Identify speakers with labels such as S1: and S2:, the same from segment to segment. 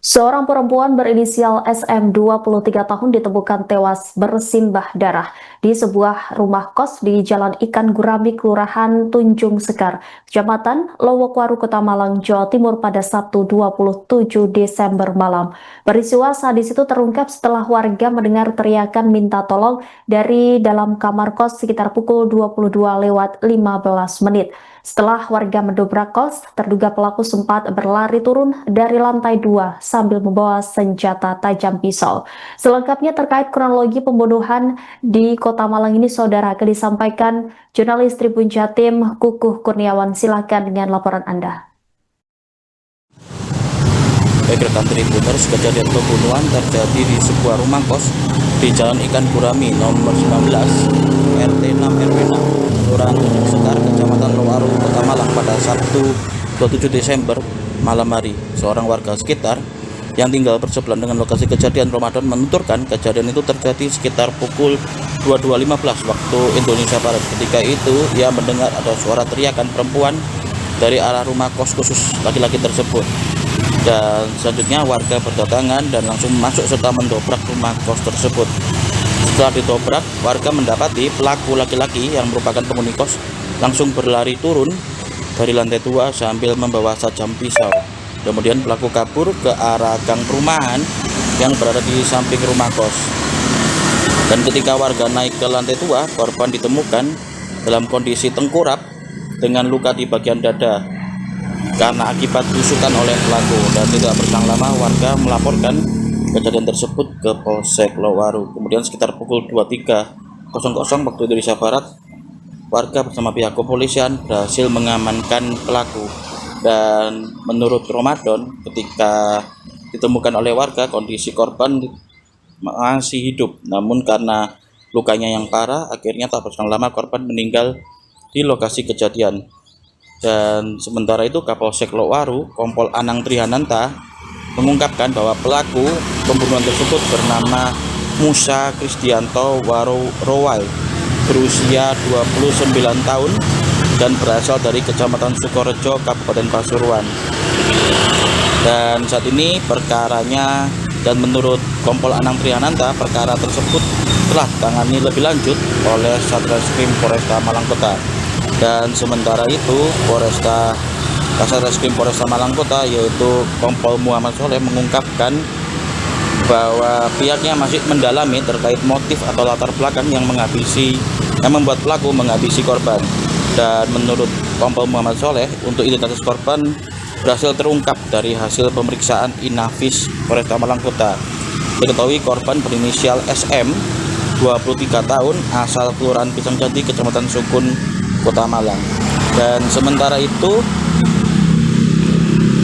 S1: Seorang perempuan berinisial SM 23 tahun ditemukan tewas bersimbah darah di sebuah rumah kos di Jalan Ikan Gurami, Kelurahan Tunjung Sekar, Kecamatan Lowokwaru, Kota Malang, Jawa Timur pada Sabtu 27 Desember malam. Peristiwa sadis itu terungkap setelah warga mendengar teriakan minta tolong dari dalam kamar kos sekitar pukul 22:15 menit. Setelah warga mendobrak kos, terduga pelaku sempat berlari turun dari lantai 2 sambil membawa senjata tajam pisau. Selengkapnya terkait kronologi pembunuhan di Kota Malang ini, saudara, akan disampaikan jurnalis Tribun Jatim Kukuh Kurniawan. Silakan dengan laporan Anda.
S2: Baik rekan Tribuners, kejadian pembunuhan terjadi di sebuah rumah kos di Jalan Ikan Gurami nomor 19 RT 6 RW 6 Kelurahan Tunjung Sekar, Kecamatan Lowokwaru, Kota Malang pada Sabtu 27 Desember malam hari. Seorang warga sekitar yang tinggal bersebelahan dengan lokasi kejadian Ramadan menuturkan kejadian itu terjadi sekitar pukul 22:15 waktu Indonesia Barat. Ketika itu ia mendengar ada suara teriakan perempuan dari arah rumah kos khusus laki-laki tersebut. Dan selanjutnya warga berdatangan dan langsung masuk serta mendobrak rumah kos tersebut. Setelah ditobrak, warga mendapati pelaku laki-laki yang merupakan penghuni kos langsung berlari turun dari lantai 2 sambil membawa tajam pisau. Kemudian pelaku kabur ke arah gang perumahan yang berada di samping rumah kos. Dan ketika warga naik ke lantai 2, korban ditemukan dalam kondisi tengkurap dengan luka di bagian dada karena akibat tusukan oleh pelaku. Dan tidak berselang lama warga melaporkan kejadian tersebut ke Polsek Lowokwaru. Kemudian sekitar pukul 23:00 waktu Indonesia Barat, warga bersama pihak kepolisian berhasil mengamankan pelaku. Dan menurut Ramadan, ketika ditemukan oleh warga, kondisi korban masih hidup, namun karena lukanya yang parah, akhirnya tak berselang lama korban meninggal di lokasi kejadian. Dan sementara itu Kapolsek Lowokwaru, Kompol Anang Trihananta, mengungkapkan bahwa pelaku pembunuhan tersebut bernama Musa Kristianto Warowai, berusia 29 tahun dan berasal dari Kecamatan Sukorejo, Kabupaten Pasuruan. Dan saat ini perkaranya, dan menurut Kompol Anang Trihananta, perkara tersebut telah ditangani lebih lanjut oleh Satreskrim Polresta Malang Kota. Dan sementara itu Satreskrim Polresta Malang Kota, yaitu Kompol Muhammad Soleh, mengungkapkan bahwa pihaknya masih mendalami terkait motif atau latar belakang yang membuat pelaku menghabisi korban. Dan menurut Kompol Muhammad Soleh, untuk identitas korban berhasil terungkap dari hasil pemeriksaan Inafis Polresta Malang Kota. Diketahui korban berinisial SM 23 tahun, asal Kelurahan Pisangjati, Kecamatan Sukun, Kota Malang. Dan sementara itu,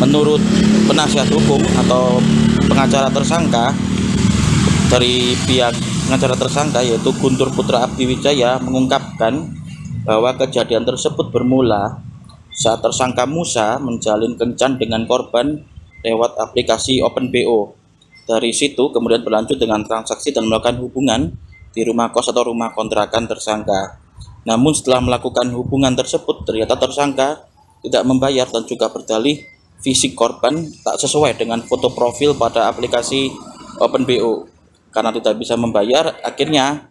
S2: menurut penasihat hukum atau pengacara tersangka dari pihak pengacara tersangka, yaitu Guntur Putra Abdi Wijaya, mengungkapkan bahwa kejadian tersebut bermula saat tersangka Musa menjalin kencan dengan korban lewat aplikasi OpenBO. Dari situ kemudian berlanjut dengan transaksi dan melakukan hubungan di rumah kos atau rumah kontrakan tersangka. Namun setelah melakukan hubungan tersebut, ternyata tersangka tidak membayar dan juga berdalih fisik korban tak sesuai dengan foto profil pada aplikasi OpenBO. Karena tidak bisa membayar, akhirnya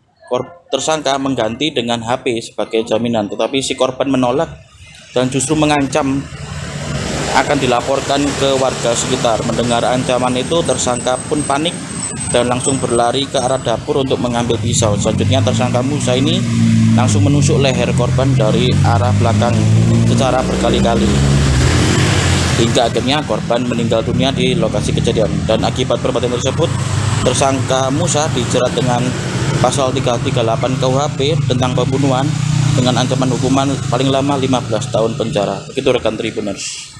S2: tersangka mengganti dengan HP sebagai jaminan, tetapi si korban menolak dan justru mengancam akan dilaporkan ke warga sekitar. Mendengar ancaman itu, tersangka pun panik dan langsung berlari ke arah dapur untuk mengambil pisau. Selanjutnya tersangka Musa ini langsung menusuk leher korban dari arah belakang secara berkali-kali, hingga akhirnya korban meninggal dunia di lokasi kejadian. Dan akibat perbuatan tersebut, tersangka Musa dijerat dengan pasal 338 KUHP tentang pembunuhan dengan ancaman hukuman paling lama 15 tahun penjara. Begitu rekan Tribuners.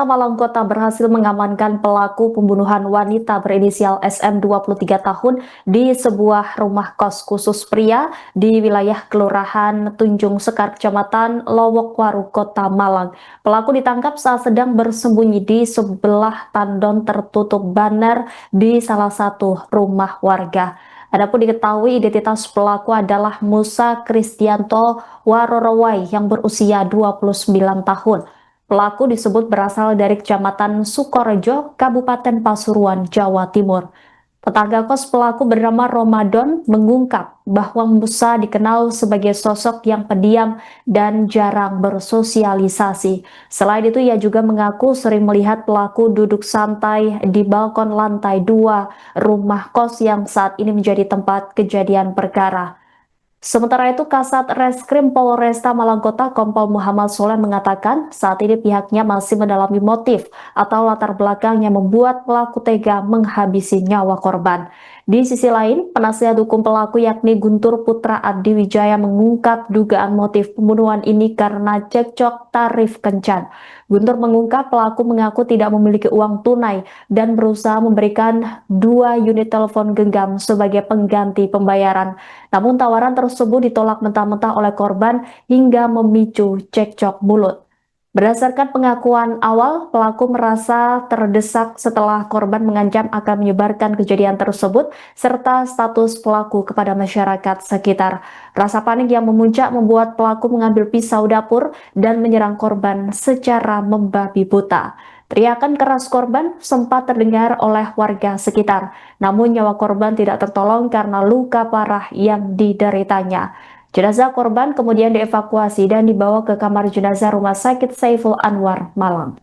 S1: Polresta Malang Kota berhasil mengamankan pelaku pembunuhan wanita berinisial SM 23 tahun di sebuah rumah kos khusus pria di wilayah Kelurahan Tunjung Sekar, Kecamatan Lowokwaru, Kota Malang. Pelaku ditangkap saat sedang bersembunyi di sebelah tandon tertutup banner di salah satu rumah warga. Adapun diketahui identitas pelaku adalah Musa Kristianto Warorowai yang berusia 29 tahun. Pelaku disebut berasal dari Kecamatan Sukorejo, Kabupaten Pasuruan, Jawa Timur. Tetangga kos pelaku bernama Ramadan mengungkap bahwa Musa dikenal sebagai sosok yang pendiam dan jarang bersosialisasi. Selain itu, ia juga mengaku sering melihat pelaku duduk santai di balkon lantai 2 rumah kos yang saat ini menjadi tempat kejadian perkara. Sementara itu, Kasat Reskrim Polresta Malang Kota Kompol Muhammad Soleh mengatakan saat ini pihaknya masih mendalami motif atau latar belakang yang membuat pelaku tega menghabisi nyawa korban. Di sisi lain, penasihat hukum pelaku yakni Guntur Putra Abdi Wijaya mengungkap dugaan motif pembunuhan ini karena cekcok tarif kencan. Guntur mengungkap pelaku mengaku tidak memiliki uang tunai dan berusaha memberikan 2 unit telepon genggam sebagai pengganti pembayaran. Namun tawaran tersebut ditolak mentah-mentah oleh korban hingga memicu cekcok mulut. Berdasarkan pengakuan awal, pelaku merasa terdesak setelah korban mengancam akan menyebarkan kejadian tersebut serta status pelaku kepada masyarakat sekitar. Rasa panik yang memuncak membuat pelaku mengambil pisau dapur dan menyerang korban secara membabi buta. Teriakan keras korban sempat terdengar oleh warga sekitar, namun nyawa korban tidak tertolong karena luka parah yang dideritanya. Jenazah korban kemudian dievakuasi dan dibawa ke kamar jenazah Rumah Sakit Saiful Anwar, Malang.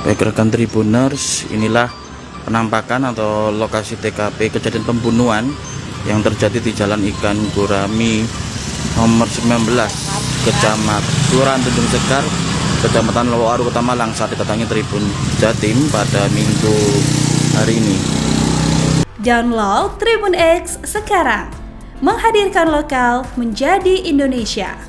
S2: Baik rekan Tribuners, inilah penampakan atau lokasi TKP kejadian pembunuhan yang terjadi di Jalan Ikan Gurami nomor 19 Kelurahan Tunjung Sekar, Kecamatan Lowokwaru, Kota Malang saat didatangi Tribun Jatim pada Minggu hari ini.
S3: Download Tribun X sekarang, menghadirkan lokal menjadi Indonesia.